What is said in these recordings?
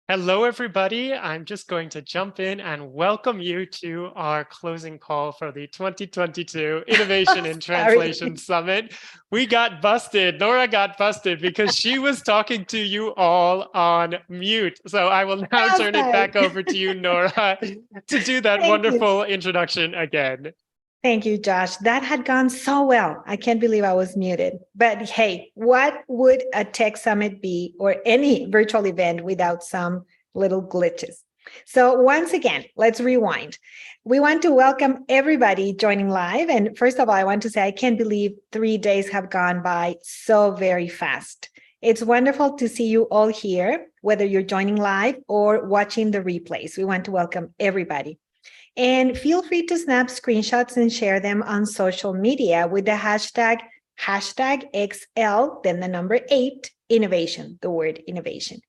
Hello, everybody. I'm just going to jump in and welcome you to our closing call for the 2022 Innovation in Sorry. Translation Summit. We got busted. Nora got busted because she was talking to you all on mute. So I will now Oh, turn it sorry. back over to you, Nora, to do that Thank you. wonderful introduction again. Thank you, Josh. That had gone so well. I can't believe I was muted. But hey, what would a tech summit be or any virtual event without some little glitches? So, once again, let's rewind. We want to welcome everybody joining live. And first of all, I want to say I can't believe 3 days have gone by so very fast. It's wonderful to see you all here, whether you're joining live or watching the replays. We want to welcome everybody. And feel free to snap screenshots and share them on social media with the hashtag XL, then the number 8, innovation, the word innovation.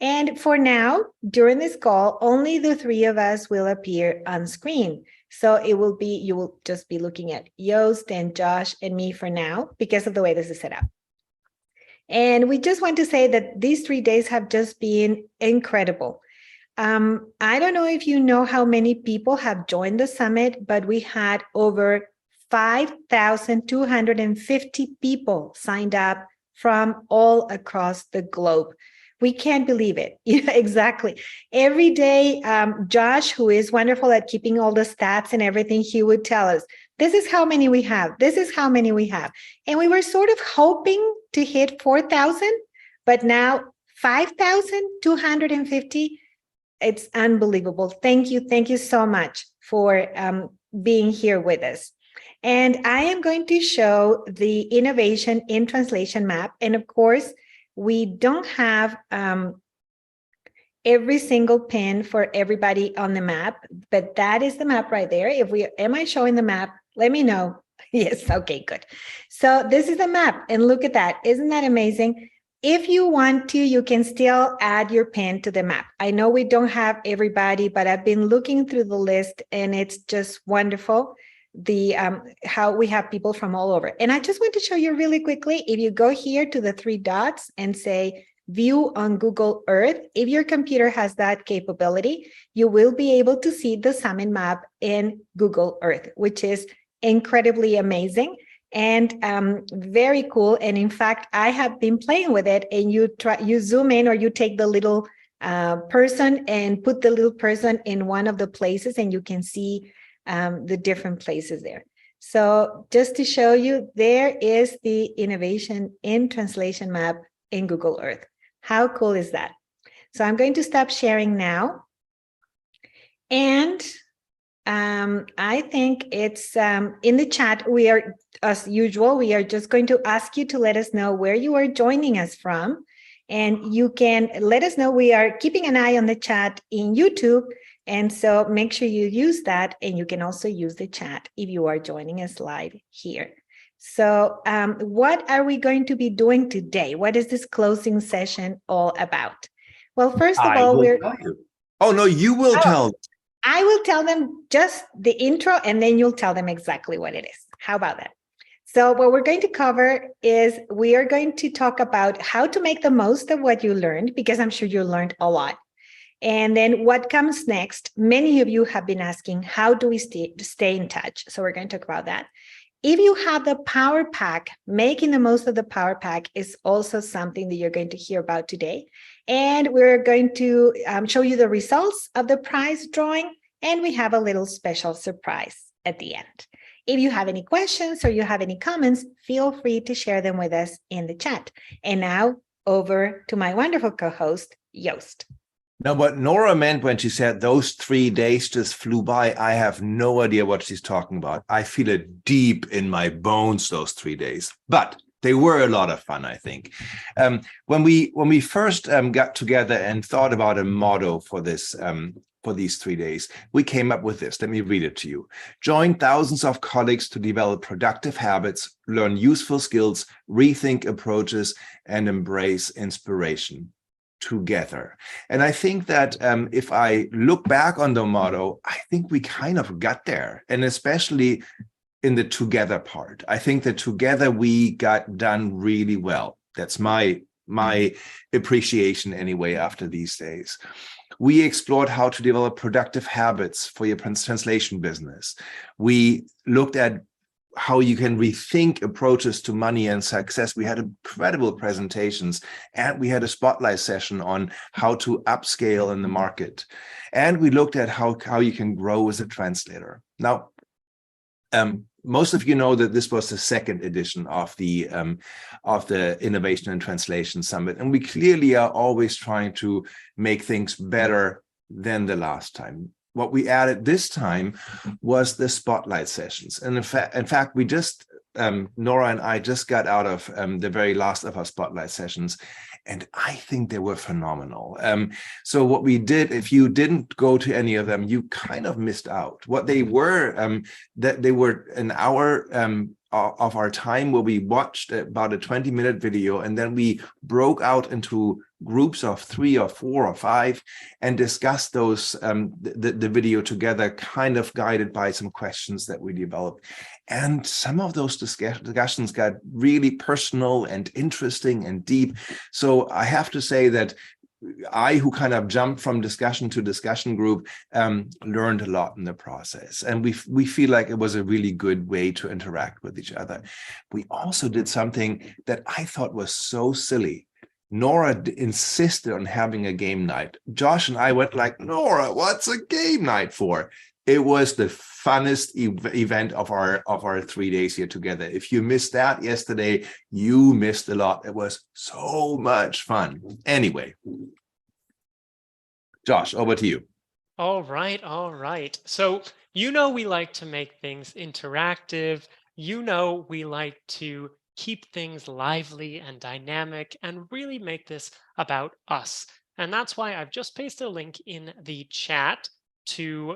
And for now, during this call, only the three of us will appear on screen. So you will just be looking at Yost and Josh and me for now because of the way this is set up. And we just want to say that these 3 days have just been incredible. I don't know if you know how many people have joined the summit, but we had over 5,250 people signed up from all across the globe. We can't believe it. Yeah, exactly. Every day, Josh, who is wonderful at keeping all the stats and everything, he would tell us, this is how many we have. This is how many we have. And we were sort of hoping to hit 4,000, but now 5,250. It's unbelievable. Thank you. Thank you so much for being here with us. And I am going to show the innovation in translation map. And of course, we don't have every single pin for everybody on the map, but that is the map right there. Am I showing the map? Let me know. Yes. Okay, good. So this is the map. And look at that. Isn't that amazing? If you want to, you can still add your pin to the map. I know we don't have everybody, but I've been looking through the list and it's just wonderful how we have people from all over. And I just want to show you really quickly, if you go here to the 3 dots and say view on Google Earth, if your computer has that capability, you will be able to see the summit map in Google Earth, which is incredibly amazing. And very cool. And in fact, I have been playing with it, and you zoom in, or you take the little person and put the little person in one of the places, and you can see the different places there. So just to show you, there is the innovation in translation map in Google Earth. How cool is that? So I'm going to stop sharing now. And I think it's in the chat. We are, as usual, we are just going to ask you to let us know where you are joining us from. And you can let us know. We are keeping an eye on the chat in YouTube. And so make sure you use that. And you can also use the chat if you are joining us live here. So what are we going to be doing today? What is this closing session all about? Well, first of all, we're... tell you. Oh, no, you will tell. I will tell them just the intro, and then you'll tell them exactly what it is. How about that? So what we're going to cover is we are going to talk about how to make the most of what you learned, because I'm sure you learned a lot. And then what comes next, many of you have been asking, how do we stay in touch? So we're going to talk about that. If you have the Power Pack, making the most of the Power Pack is also something that you're going to hear about today. And we're going to show you the results of the prize drawing, and we have a little special surprise at the end. If you have any questions or you have any comments, feel free to share them with us in the chat. And now over to my wonderful co-host, Yost. Now, what Nora meant when she said those 3 days just flew by, I have no idea what she's talking about. I feel it deep in my bones, those 3 days. But they were a lot of fun, I think. When we first got together and thought about a motto for this for these 3 days, we came up with this. Let me read it to you. Join thousands of colleagues to develop productive habits, learn useful skills, rethink approaches, and embrace inspiration together. And I think that if I look back on the motto, I think we kind of got there, and especially in the together part. I think that together we got done really well. That's my my appreciation anyway after these days. We explored how to develop productive habits for your translation business. We looked at how you can rethink approaches to money and success. We had incredible presentations, and we had a spotlight session on how to upscale in the market. And we looked at how you can grow as a translator. Now, most of you know that this was the second edition of the Innovation and Translation Summit, and we clearly are always trying to make things better than the last time. What we added this time was the spotlight sessions, and in fact, we just Nora and I just got out of the very last of our spotlight sessions, and I think they were phenomenal. So what we did, if you didn't go to any of them, you kind of missed out. What they were, that they were an hour of our time where we watched about a 20-minute video, and then we broke out into groups of 3 or 4 or 5 and discussed those the video together, kind of guided by some questions that we developed. And some of those discussions got really personal and interesting and deep. So I have to say that I, who kind of jumped from discussion to discussion group, learned a lot in the process. And we feel like it was a really good way to interact with each other. We also did something that I thought was so silly. Nora insisted on having a game night. Josh and I went like, Nora, what's a game night for? It was the funnest event of our 3 days here together. If you missed that yesterday, you missed a lot. It was so much fun. Anyway, Josh, over to you. All right, all right. So you know we like to make things interactive. You know we like to keep things lively and dynamic and really make this about us. And that's why I've just pasted a link in the chat to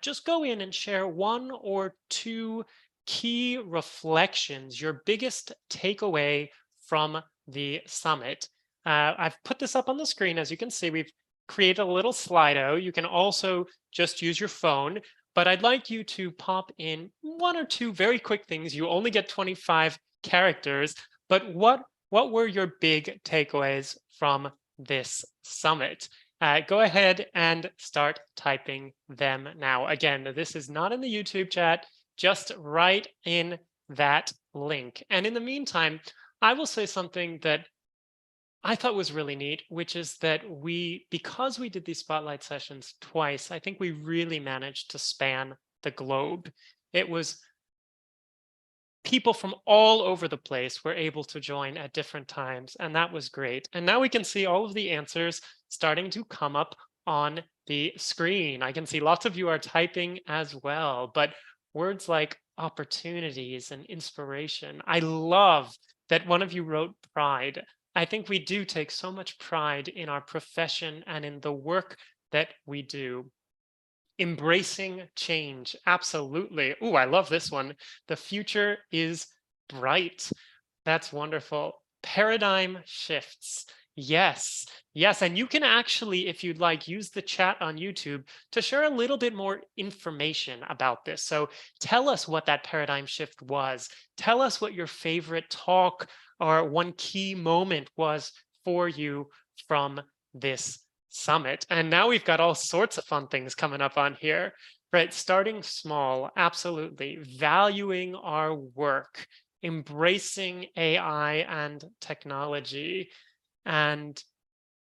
just go in and share 1 or 2 key reflections, your biggest takeaway from the summit. I've put this up on the screen. As you can see, we've created a little Slido. You can also just use your phone, but I'd like you to pop in 1 or 2 very quick things. You only get 25 characters, but what were your big takeaways from this summit? Go ahead and start typing them now. Again, this is not in the YouTube chat, just right in that link. And in the meantime, I will say something that I thought was really neat, which is that because we did these spotlight sessions twice, I think we really managed to span the globe. It was people from all over the place were able to join at different times, and that was great. And now we can see all of the answers starting to come up on the screen. I can see lots of you are typing as well, but words like opportunities and inspiration. I love that one of you wrote pride. I think we do take so much pride in our profession and in the work that we do. Embracing change, absolutely. Oh, I love this one. The future is bright. That's wonderful. Paradigm shifts. Yes, yes. And you can actually, if you'd like, use the chat on YouTube to share a little bit more information about this. So tell us what that paradigm shift was. Tell us what your favorite talk or one key moment was for you from this summit. And now we've got all sorts of fun things coming up on here, right? Starting small, absolutely. Valuing our work, embracing AI and technology, and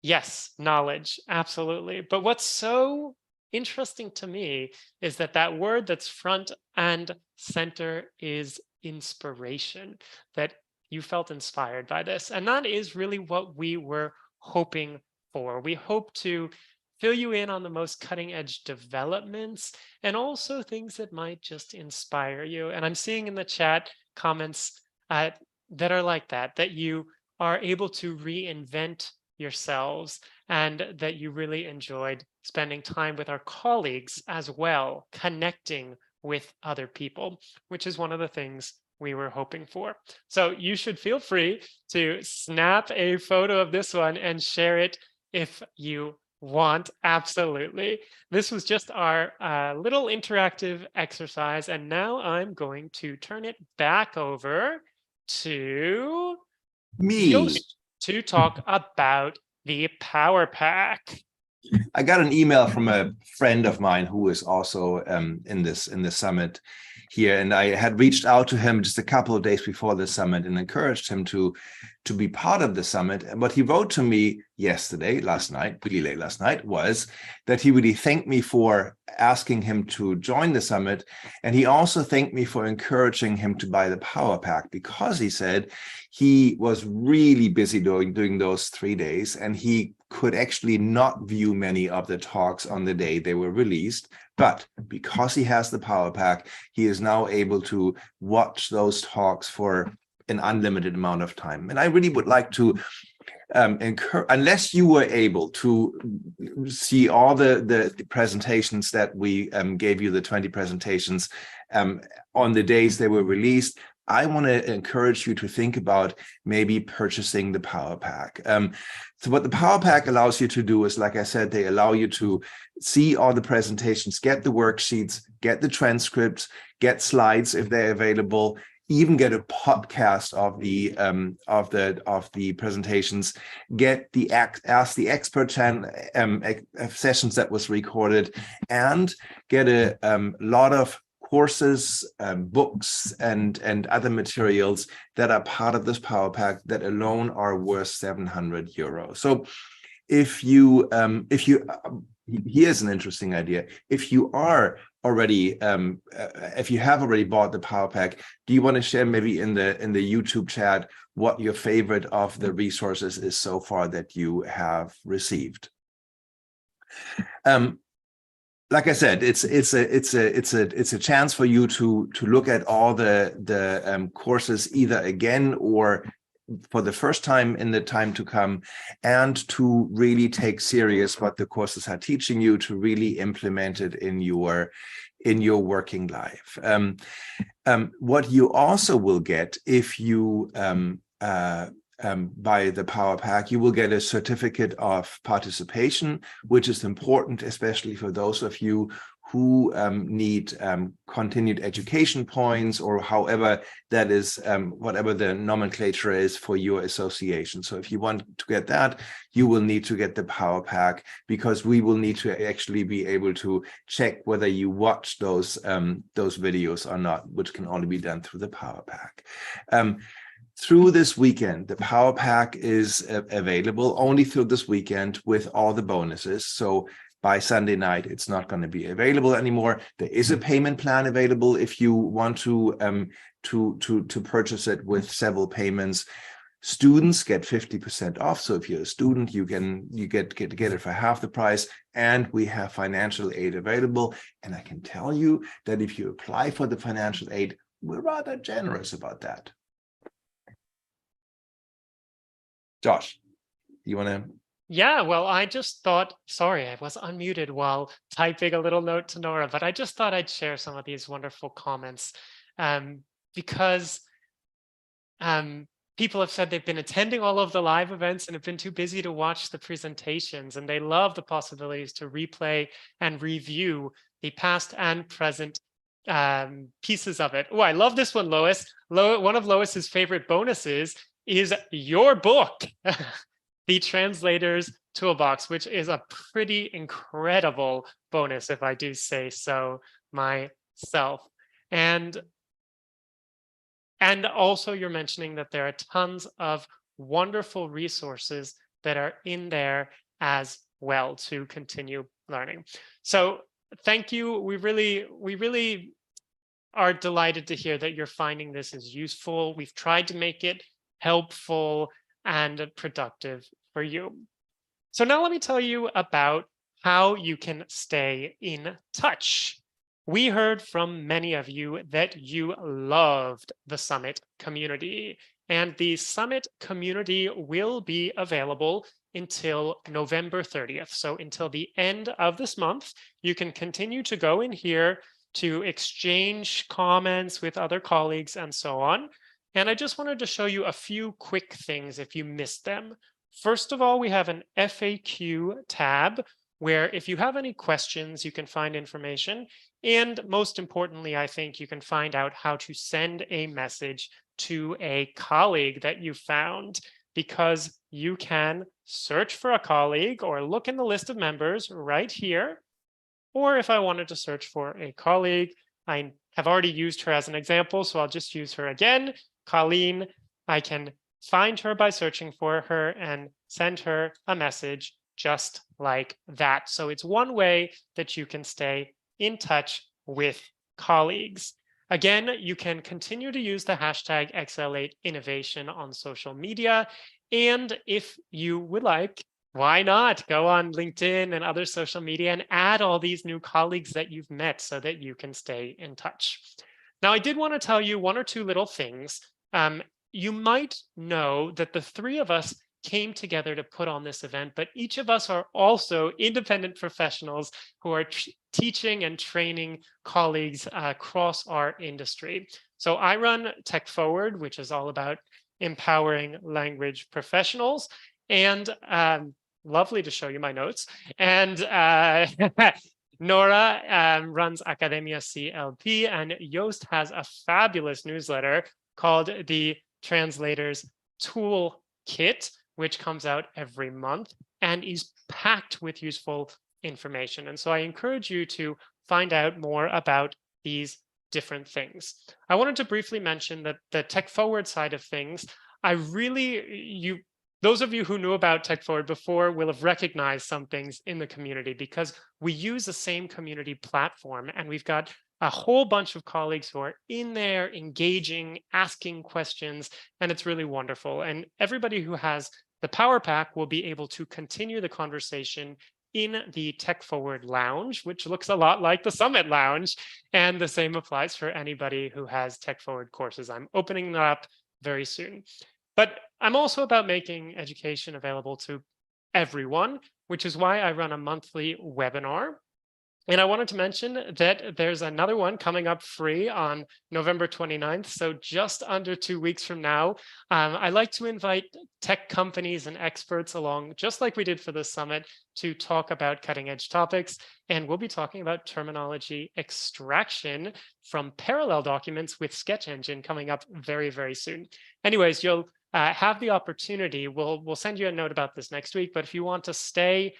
yes, knowledge, absolutely. But what's so interesting to me is that word that's front and center is inspiration, that you felt inspired by this. And that is really what we were hoping for. We hope to fill you in on the most cutting edge developments and also things that might just inspire you. And I'm seeing in the chat comments that are like that you are able to reinvent yourselves and that you really enjoyed spending time with our colleagues as well, connecting with other people, which is one of the things we were hoping for. So you should feel free to snap a photo of this one and share it if you want. Absolutely. This was just our little interactive exercise. And now I'm going to turn it back over to me. to talk about the Power Pack. I got an email from a friend of mine who is also in the summit here, and I had reached out to him just a couple of days before the summit and encouraged him to be part of the summit. And what he wrote to me last night, really late last night, was that he really thanked me for asking him to join the summit, and he also thanked me for encouraging him to buy the Power Pack, because he said he was really busy doing those 3 days, and he could actually not view many of the talks on the day they were released. But because he has the Power Pack, he is now able to watch those talks for an unlimited amount of time. And I really would like to encourage, unless you were able to see all the presentations that we gave you, the 20 presentations on the days they were released, I want to encourage you to think about maybe purchasing the Power Pack. So what the Power Pack allows you to do is, like I said, they allow you to see all the presentations, get the worksheets, get the transcripts, get slides if they're available, even get a podcast of the presentations, get the Ask the Expert sessions that was recorded, and get a lot of courses, books, and other materials that are part of this Power Pack that alone are worth €700. So here's an interesting idea. If you are already, if you have already bought the Power Pack, do you want to share maybe in the YouTube chat what your favorite of the resources is so far that you have received? Like I said, it's a chance for you to look at all the courses either again or for the first time in the time to come, and to really take serious what the courses are teaching you, to really implement it in your working life. What you also will get if you by the Power Pack, you will get a certificate of participation, which is important, especially for those of you who need continued education points, or however that is, whatever the nomenclature is for your association. So if you want to get that, you will need to get the Power Pack, because we will need to actually be able to check whether you watch those videos or not, which can only be done through the Power Pack. Through this weekend, the Power Pack is available only through this weekend with all the bonuses. So by Sunday night, it's not going to be available anymore. There is a payment plan available if you want to purchase it with several payments. Students get 50% off. So if you're a student, you get it for half the price. And we have financial aid available. And I can tell you that if you apply for the financial aid, we're rather generous about that. Josh, you want to? Yeah, well, I just thought, sorry, I was unmuted while typing a little note to Nora, but I just thought I'd share some of these wonderful comments because people have said they've been attending all of the live events and have been too busy to watch the presentations, and they love the possibilities to replay and review the past and present pieces of it. Oh, I love this one, Lois. One of Lois's favorite bonuses is your book, The Translator's Toolbox, which is a pretty incredible bonus, if I do say so myself. And also you're mentioning that there are tons of wonderful resources that are in there as well to continue learning. So thank you. We really are delighted to hear that you're finding this is useful. We've tried to make it helpful and productive for you. So now let me tell you about how you can stay in touch. We heard from many of you that you loved the Summit community, and the Summit community will be available until November 30th. So until the end of this month, you can continue to go in here to exchange comments with other colleagues and so on. And I just wanted to show you a few quick things if you missed them. First of all, we have an FAQ tab where if you have any questions, you can find information. And most importantly, I think you can find out how to send a message to a colleague that you found. because you can search for a colleague or look in the list of members right here. Or if I wanted to search for a colleague, I have already used her as an example, so I'll just use her again. Colleen, I can find her by searching for her and send her a message just like that. So it's one way that you can stay in touch with colleagues. Again, you can continue to use the hashtag XL8Innovation on social media. And if you would like, why not go on LinkedIn and other social media and add all these new colleagues that you've met so that you can stay in touch. Now, I did want to tell you one or two little things. You might know that the three of us came together to put on this event, but each of us are also independent professionals who are teaching and training colleagues across our industry. So I run techforward, which is all about empowering language professionals. And lovely to show you my notes. And Nora runs Academia CLP, and Joost has a fabulous newsletter called the Translators Toolkit, which comes out every month and is packed with useful information. And so I encourage you to find out more about these different things. I wanted to briefly mention that the techforward side of things, those of you who knew about techforward before will have recognized some things in the community because we use the same community platform, and we've got a whole bunch of colleagues who are in there engaging, asking questions, and it's really wonderful. And everybody who has the Power Pack will be able to continue the conversation in the techforward lounge, which looks a lot like the Summit lounge. And the same applies for anybody who has techforward courses. I'm opening that up very soon. But I'm also about making education available to everyone, which is why I run a monthly webinar. And I wanted to mention that there's another one coming up free on November 29th. So just under 2 weeks from now, I like to invite tech companies and experts along, just like we did for the summit, to talk about cutting edge topics. And we'll be talking about terminology extraction from parallel documents with Sketch Engine coming up very, very soon. Anyways, you'll have the opportunity. We'll send you a note about this next week. But if you want to stay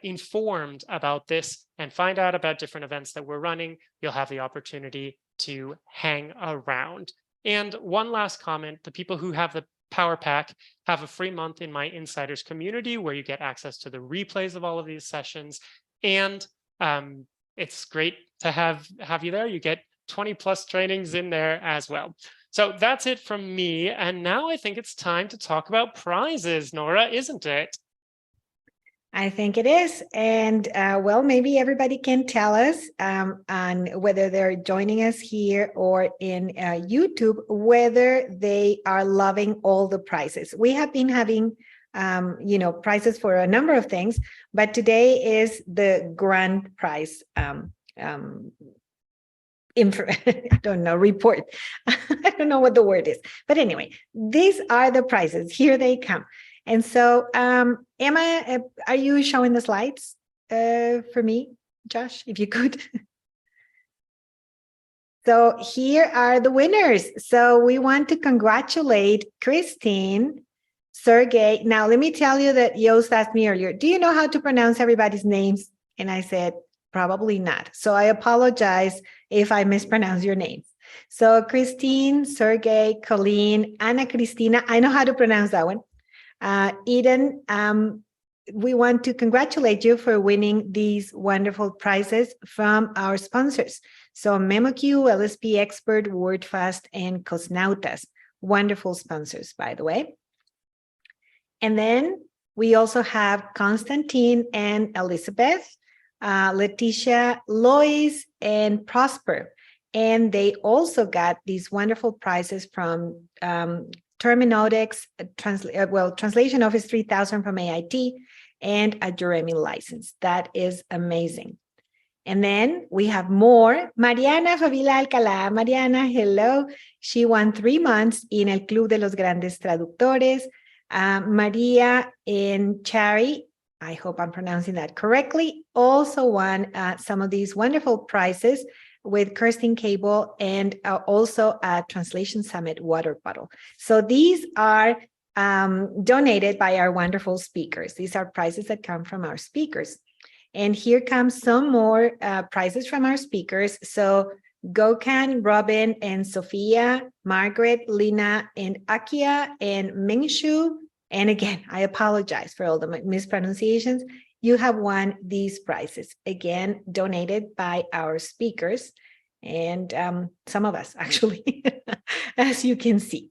informed about this and find out about different events that we're running, you'll have the opportunity to hang around. And one last comment, the people who have the Power Pack have a free month in my insiders community where you get access to the replays of all of these sessions. And it's great to have you there. You get 20 plus trainings in there as well. So that's it from me. And now I think it's time to talk about prizes, Nora, isn't it? I think it is. And well, maybe everybody can tell us on whether they're joining us here or in YouTube, whether they are loving all the prizes. We have been having, prizes for a number of things, but today is the grand prize. I don't know, report. I don't know what the word is. But anyway, these are the prizes. Here they come. And so, Emma, are you showing the slides for me, Josh, if you could? So here are the winners. So we want to congratulate Christine, Sergey. Now, let me tell you that Joost asked me earlier, do you know how to pronounce everybody's names? And I said, probably not. So I apologize if I mispronounce your names. So Christine, Sergey, Colleen, Ana Cristina, I know how to pronounce that one. Eden, we want to congratulate you for winning these wonderful prizes from our sponsors. So MemoQ, LSP Expert, WordFast, and Cosnautas. Wonderful sponsors, by the way. And then we also have Constantine and Elizabeth, Leticia, Lois, and Prosper. And they also got these wonderful prizes from Terminodex, Translation Office 3000 from AIT, and a Jeremy license. That is amazing. And then we have more. Mariana Favila Alcalá. Mariana, hello. She won 3 months in El Club de los Grandes Traductores. Maria and Chari, I hope I'm pronouncing that correctly, also won some of these wonderful prizes with Kirsten Cable and also a Translation Summit water bottle. So these are donated by our wonderful speakers. These are prizes that come from our speakers. And here comes some more prizes from our speakers. So Gokhan, Robin, and Sophia, Margaret, Lina, and Akia, and Mingshu. And again, I apologize for all the mispronunciations. You have won these prizes, again, donated by our speakers and some of us, actually, as you can see.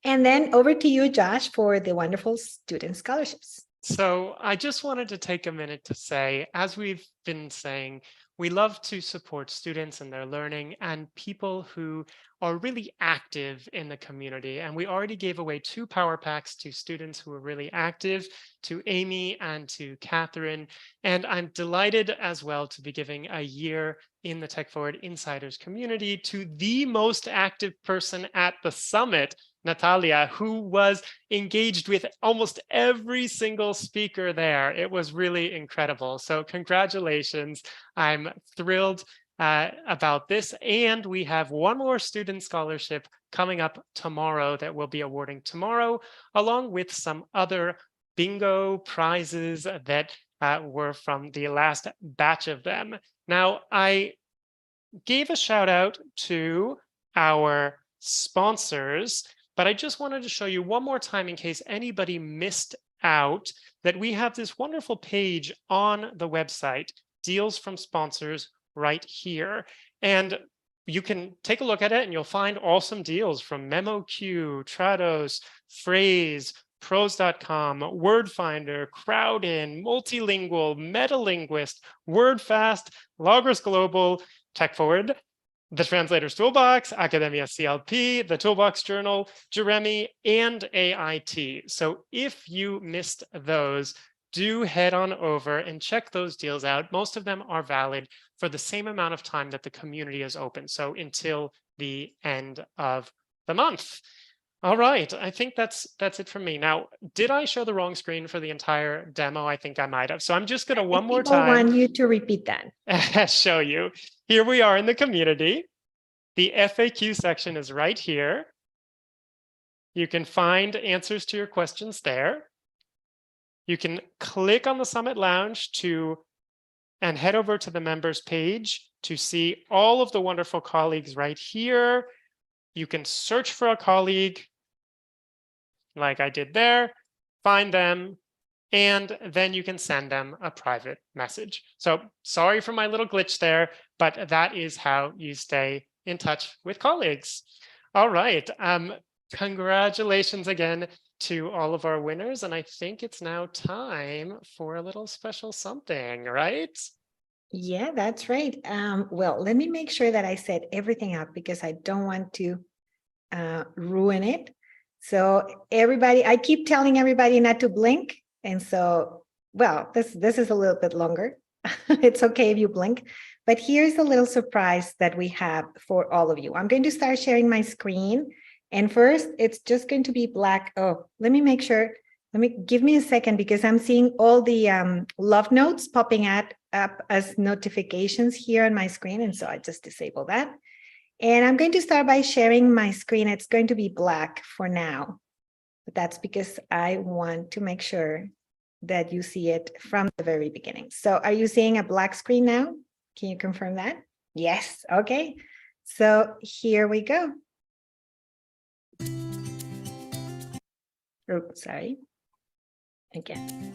And then over to you, Josh, for the wonderful student scholarships. So I just wanted to take a minute to say, as we've been saying, we love to support students in their learning and people who are really active in the community. And we already gave away 2 power packs to students who were really active, to Amy and to Catherine. And I'm delighted as well to be giving a year in the Tech Forward Insiders community to the most active person at the summit, Natalia, who was engaged with almost every single speaker there. It was really incredible. So congratulations. I'm thrilled about this. And we have one more student scholarship coming up tomorrow that we'll be awarding tomorrow, along with some other bingo prizes that were from the last batch of them. Now, I gave a shout out to our sponsors, but I just wanted to show you one more time in case anybody missed out that we have this wonderful page on the website, Deals from Sponsors, right here. And you can take a look at it and you'll find awesome deals from MemoQ, Trados, Phrase, Pros.com, WordFinder, Crowdin, Multilingual, MetaLinguist, WordFast, Logos Global, TechForward, the Translator's Toolbox, Academia CLP, the Toolbox Journal, Jeremy, and AIT. So if you missed those, do head on over and check those deals out. Most of them are valid for the same amount of time that the community is open, so until the end of the month. All right, I think that's it from me. Now, did I show the wrong screen for the entire demo? I think I might have. So I'm just going to one more time. I want you to repeat that. Show you. Here we are in the community. The FAQ section is right here. You can find answers to your questions there. You can click on the Summit Lounge and head over to the members page to see all of the wonderful colleagues right here. You can search for a colleague like I did there, find them, and then you can send them a private message. So sorry for my little glitch there, but that is how you stay in touch with colleagues. All right. Congratulations again to all of our winners. And I think it's now time for a little special something, right? Yeah, that's right. Well, let me make sure that I set everything up because I don't want to ruin it. So everybody, I keep telling everybody not to blink. And so, well, this is a little bit longer. It's okay if you blink, but here's a little surprise that we have for all of you. I'm going to start sharing my screen. And first, it's just going to be black. Oh, let me make sure. Give me a second because I'm seeing all the love notes popping up as notifications here on my screen. And so I just disable that. And I'm going to start by sharing my screen. It's going to be black for now, but that's because I want to make sure that you see it from the very beginning. So are you seeing a black screen now? Can you confirm that? Yes, okay. So here we go. Oh, sorry. Again.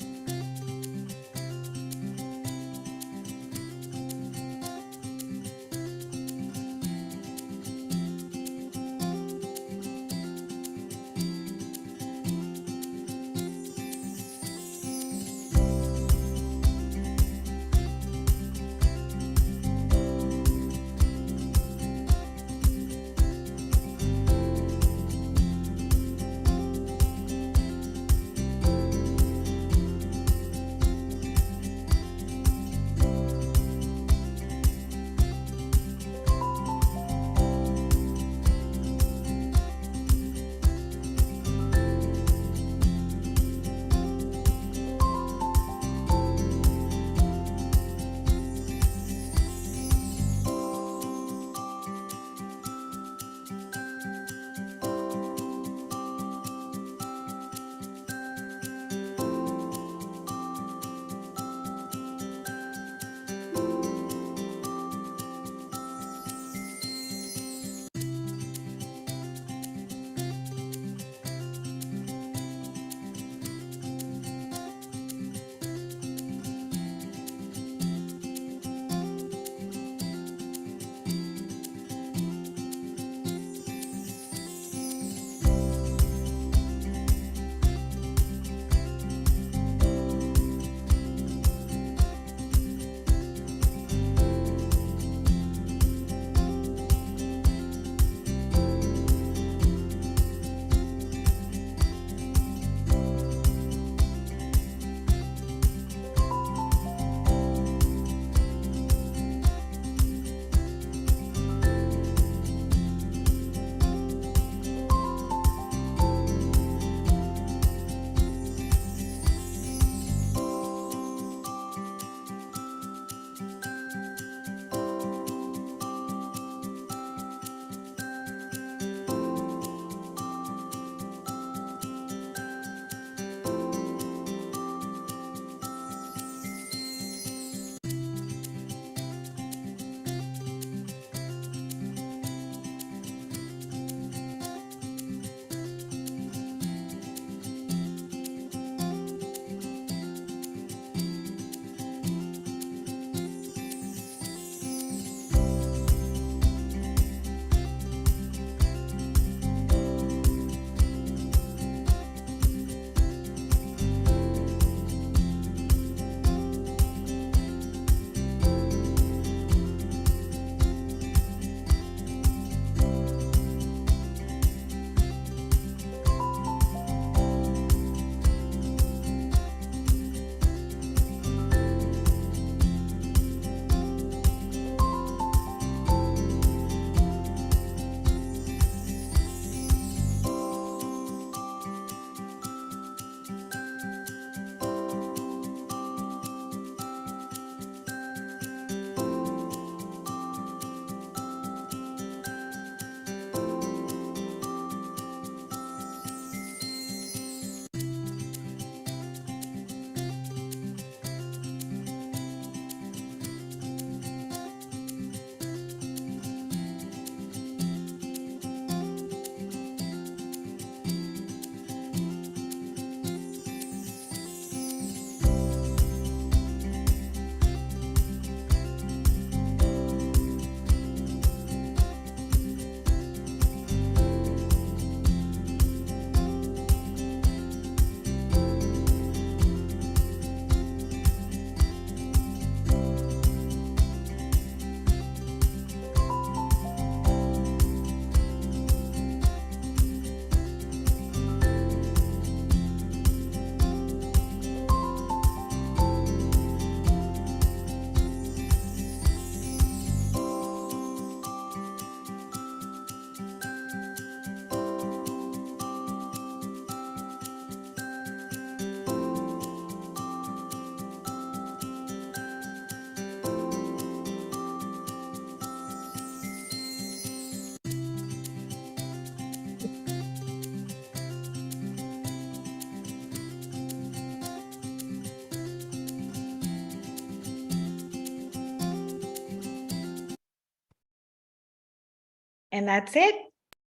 And that's it.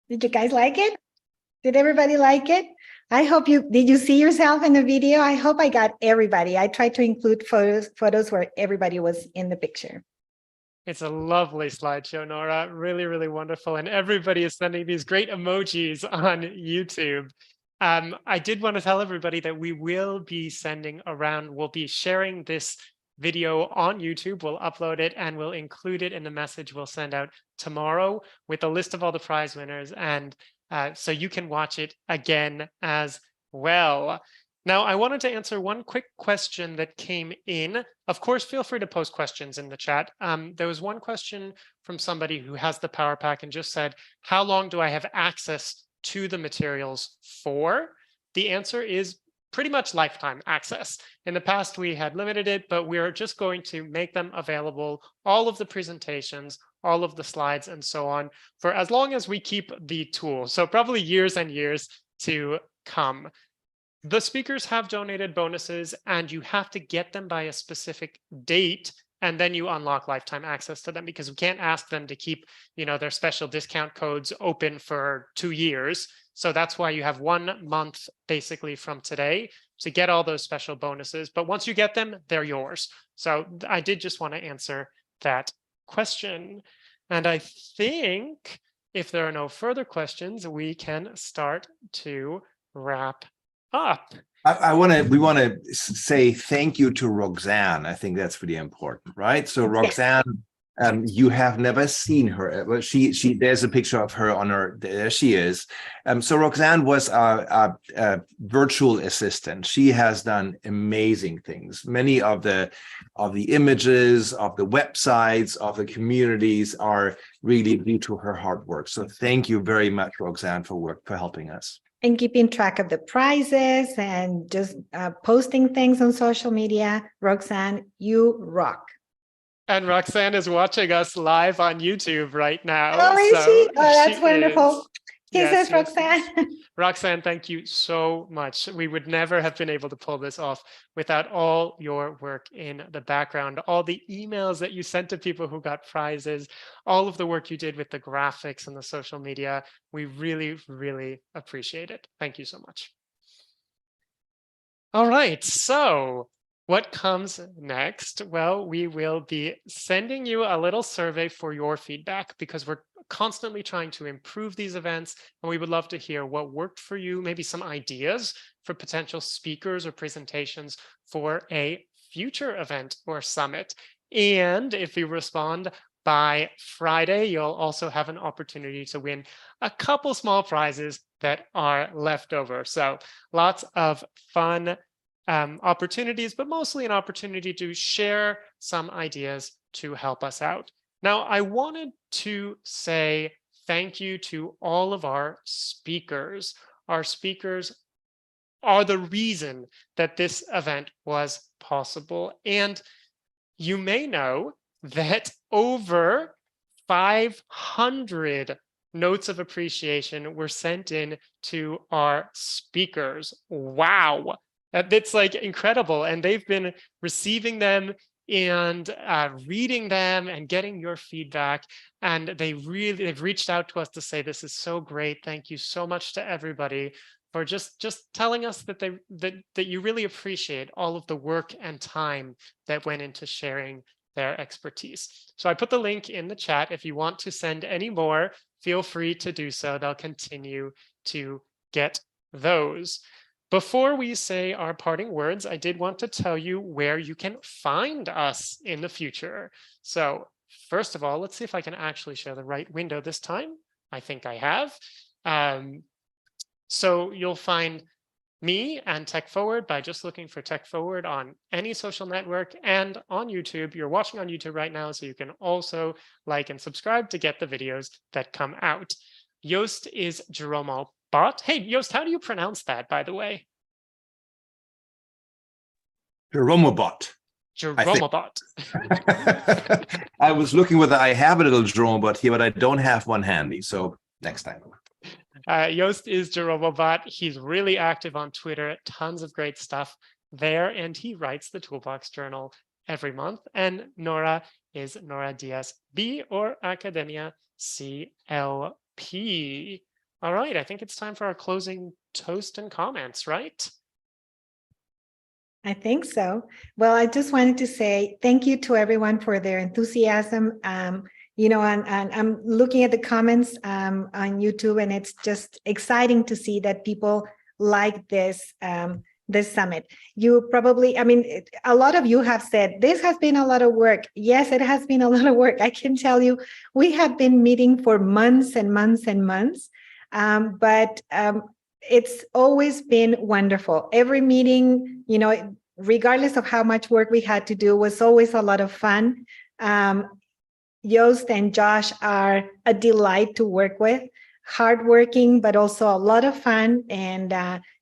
Did you guys like it? Did everybody like it? I hope did you see yourself in the video? I hope I got everybody. I tried to include photos where everybody was in the picture. It's a lovely slideshow, Nora. Really, really wonderful. And everybody is sending these great emojis on YouTube. I did want to tell everybody that we will be sending around, we'll be sharing this video on YouTube. We'll upload it and we'll include it in the message we'll send out tomorrow with a list of all the prize winners. And so you can watch it again as well. Now, I wanted to answer one quick question that came in. Of course, feel free to post questions in the chat. There was one question from somebody who has the Power Pack and just said, how long do I have access to the materials for? The answer is pretty much lifetime access. In the past, we had limited it, but we're just going to make them available, all of the presentations, all of the slides, and so on, for as long as we keep the tool. So probably years and years to come. The speakers have donated bonuses, and you have to get them by a specific date, and then you unlock lifetime access to them, because we can't ask them to keep, their special discount codes open for 2 years. So that's why you have 1 month basically from today to get all those special bonuses. But once you get them, they're yours. So I did just want to answer that question. And I think if there are no further questions, we can start to wrap up. We want to say thank you to Roxanne. I think that's really important, right? So Roxanne, you have never seen her. Well, there's a picture of her on her. There she is. So Roxanne was a virtual assistant. She has done amazing things. Many of the images, of the websites, of the communities are really due to her hard work. So thank you very much, Roxanne, for helping us. And keeping track of the prizes and just posting things on social media. Roxanne, you rock. And Roxanne is watching us live on YouTube right now. Oh, is she? Oh, that's wonderful. Yes, Roxanne. Yes. Roxanne, thank you so much. We would never have been able to pull this off without all your work in the background, all the emails that you sent to people who got prizes, all of the work you did with the graphics and the social media. We really, really appreciate it. Thank you so much. All right, so what comes next? Well, we will be sending you a little survey for your feedback, because we're constantly trying to improve these events, and we would love to hear what worked for you, maybe some ideas for potential speakers or presentations for a future event or summit. And if you respond by Friday, you'll also have an opportunity to win a couple small prizes that are left over. So lots of fun opportunities, but mostly an opportunity to share some ideas to help us out. Now, I wanted to say thank you to all of our speakers. Our speakers are the reason that this event was possible. And you may know that over 500 notes of appreciation were sent in to our speakers. Wow. That's like incredible. And they've been receiving them and reading them and getting your feedback. And they've reached out to us to say, this is so great. Thank you so much to everybody for just telling us that that you really appreciate all of the work and time that went into sharing their expertise. So I put the link in the chat. If you want to send any more, feel free to do so. They'll continue to get those. Before we say our parting words, I did want to tell you where you can find us in the future. So first of all, let's see if I can actually share the right window this time. I think I have. So you'll find me and Tech Forward by just looking for Tech Forward on any social network and on YouTube. You're watching on YouTube right now, so you can also like and subscribe to get the videos that come out. Joost is Jerome Bot. Hey, Joost, how do you pronounce that, by the way? Jeromobot. Jeromobot. I was looking whether I have a little Jeromobot here, but I don't have one handy. So next time. Joost is Jeromobot. He's really active on Twitter. Tons of great stuff there. And he writes the Toolbox Journal every month. And Nora is Nora Diaz B, or Academia CLP. All right, I think it's time for our closing toast and comments, right? I think so. Well, I just wanted to say thank you to everyone for their enthusiasm. And I'm looking at the comments on YouTube, and it's just exciting to see that people like this summit. You probably, I mean, a lot of you have said this has been a lot of work. Yes, it has been a lot of work. I can tell you, we have been meeting for months and months and months. But it's always been wonderful. Every meeting, regardless of how much work we had to do, was always a lot of fun. Joost and Josh are a delight to work with, hardworking, but also a lot of fun, and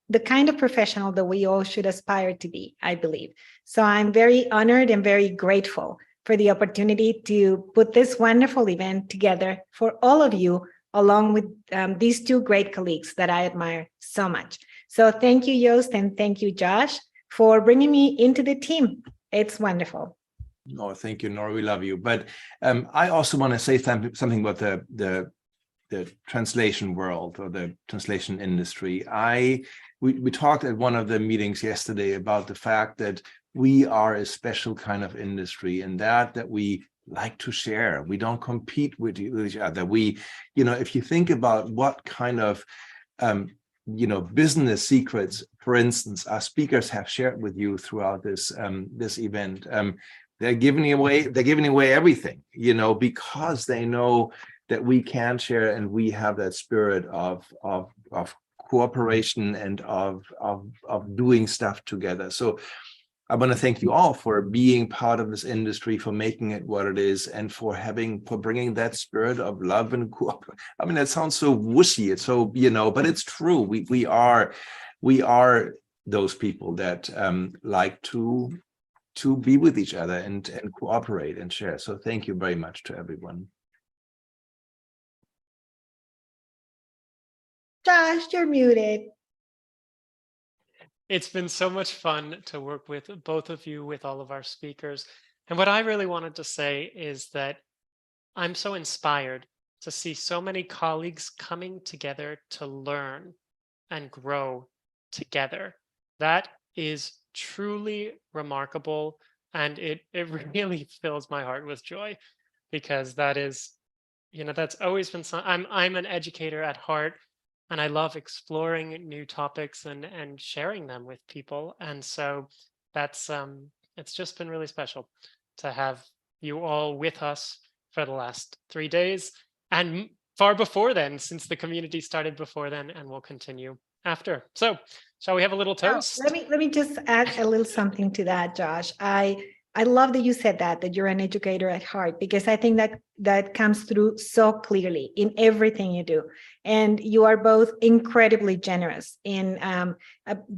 the kind of professional that we all should aspire to be, I believe. So I'm very honored and very grateful for the opportunity to put this wonderful event together for all of you, along with these two great colleagues that I admire so much. So thank you, Joost, and thank you, Josh, for bringing me into the team. It's wonderful. Oh, thank you, Nora. We love you. But I also want to say something about the translation world or the translation industry. We talked at one of the meetings yesterday about the fact that we are a special kind of industry, and that we like to share. We don't compete with each other. If you think about what kind of business secrets, for instance, our speakers have shared with you throughout this event, they're giving away everything, because they know that we can share, and we have that spirit of cooperation and of doing stuff together. So I want to thank you all for being part of this industry, for making it what it is, and for bringing that spirit of love and cooperation. I mean, that sounds so whooshy. It's so, but it's true. We are those people that like to be with each other and cooperate and share. So thank you very much to everyone. Josh, you're muted. It's been so much fun to work with both of you, with all of our speakers. And what I really wanted to say is that I'm so inspired to see so many colleagues coming together to learn and grow together. That is truly remarkable. And it really fills my heart with joy, because that is, that's always been I'm an educator at heart, and I love exploring new topics and sharing them with people. And so that's it's just been really special to have you all with us for the last 3 days, and far before then, since the community started before then, and will continue after. So shall we have a little toast? Let me just add a little something to that, Josh. I love that you said that you're an educator at heart, because I think that comes through so clearly in everything you do. And you are both incredibly generous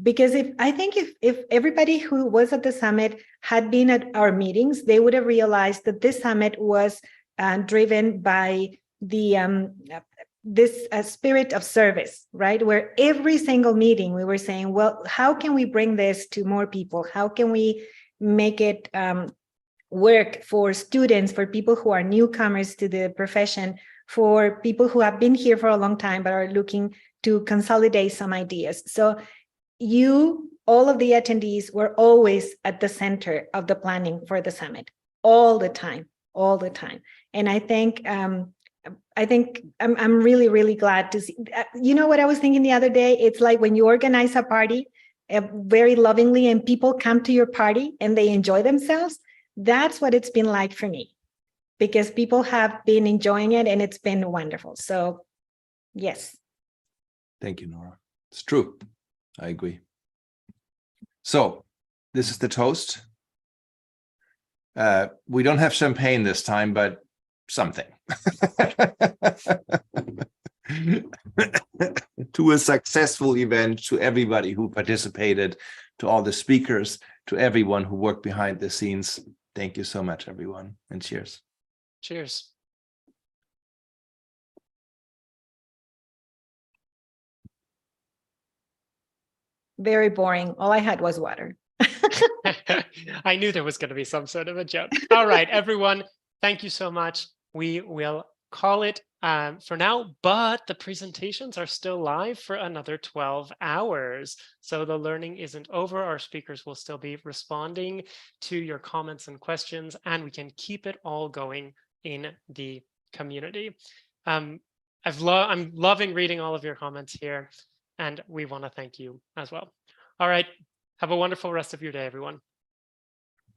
because if everybody who was at the summit had been at our meetings, they would have realized that this summit was driven by this spirit of service, right? Where every single meeting we were saying, well, how can we bring this to more people? How can we make it work for students, for people who are newcomers to the profession, for people who have been here for a long time but are looking to consolidate some ideas. So all of the attendees were always at the center of the planning for the summit, all the time. And I think I'm really, really glad to see. You know what I was thinking the other day? It's like when you organize a party very lovingly, and people come to your party and they enjoy themselves. That's what it's been like for me, because people have been enjoying it, and it's been wonderful. So yes. Thank you, Nora. It's true. I agree. So this is the toast. We don't have champagne this time, but something. To a successful event, to everybody who participated, to all the speakers, to everyone who worked behind the scenes. Thank you so much, everyone, and cheers. Cheers. Very boring. All I had was water. I knew there was going to be some sort of a joke. All right, everyone, thank you so much. We will call it for now, but the presentations are still live for another 12 hours. So the learning isn't over. Our speakers will still be responding to your comments and questions, and we can keep it all going in the community. I'm loving reading all of your comments here, and we want to thank you as well. All right, have a wonderful rest of your day, everyone.